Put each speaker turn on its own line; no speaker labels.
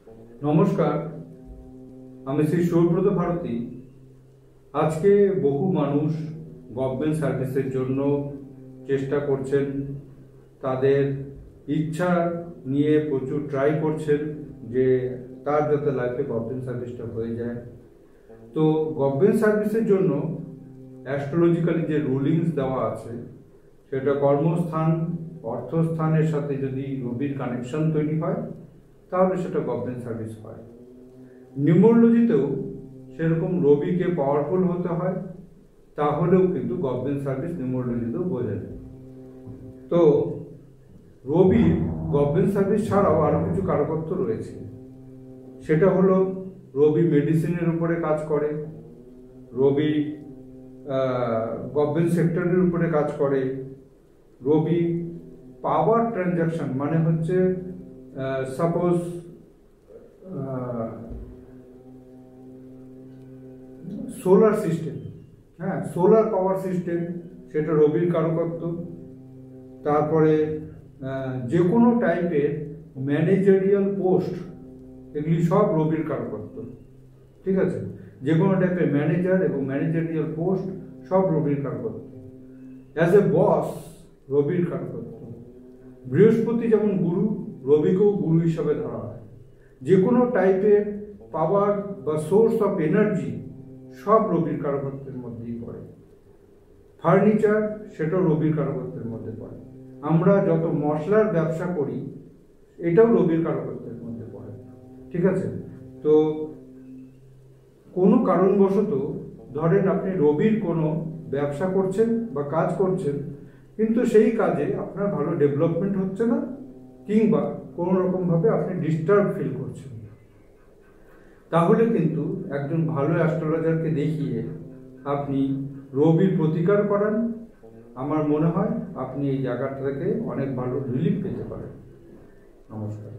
নমস্কার, আমি শ্রী সৌব্রত ভারতী। আজকে বহু মানুষ গভর্নমেন্ট সার্ভিসের জন্য চেষ্টা করছেন, তাদের ইচ্ছা নিয়ে প্রচুর ট্রাই করছেন যে তার যাতে লাইফে গভর্নমেন্ট সার্ভিসটা হয়ে যায়। তো গভর্নমেন্ট সার্ভিসের জন্য অ্যাস্ট্রোলজিক্যালি যে রুলিংস দেওয়া আছে, সেটা কর্মস্থান অর্থস্থানের সাথে যদি রবির কানেকশন তৈরি হয় তাহলে সেটা গভর্নমেন্ট সার্ভিস হয়। নিউমোলজিতেও সেরকম রবিকে পাওয়ারফুল হতে হয়, তাহলেও কিন্তু গভর্নমেন্ট সার্ভিস নিউমোলজিতেও বোঝা যায়। তো রবি গভর্নমেন্ট সার্ভিস ছাড়াও আরও কিছু কারকত্ব রয়েছে। সেটা হলো রবি মেডিসিনের উপরে কাজ করে, রবি গভর্নমেন্ট সেক্টরের উপরে কাজ করে, রবি পাওয়ার ট্রানজাকশন মানে হচ্ছে suppose solar system, solar power system, সেটা রবির কারকত্ব। তারপরে যে কোনো টাইপের ম্যানেজারিয়াল পোস্ট, এগুলি সব রবির কারকত্ব। ঠিক আছে, যে কোনো টাইপের ম্যানেজার এবং ম্যানেজারিয়াল পোস্ট সব রবির কারকত্ব। অ্যাজ এ বস রবির কারকত্ব। বৃহস্পতি যেমন গুরু, রবিকেও গুরু হিসাবে ধরা হয়। যে কোনো টাইপের পাওয়ার বা সোর্স অফ এনার্জি সব রবির কারকত্বের মধ্যেই পড়ে। ফার্নিচার, সেটাও রবির কারকত্বের মধ্যে পড়ে। আমরা যত মশলার ব্যবসা করি, এটাও রবির কারকত্বের মধ্যে পড়ে। ঠিক আছে, তো কোনো কারণবশত ধরেন আপনি রবির কোনো ব্যবসা করছেন বা কাজ করছেন, কিন্তু সেই কাজে আপনার ভালো ডেভেলপমেন্ট হচ্ছে না, কিংবা কোনো রকমভাবে আপনি ডিস্টার্ব ফিল করছেন, তাহলে কিন্তু একজন ভালো অ্যাস্ট্রোলজারকে দেখিয়ে আপনি রবির প্রতিকার করান। আমার মনে হয় আপনি এই জায়গাটা থেকে অনেক ভালো রিলিফ পেতে পারেন। নমস্কার।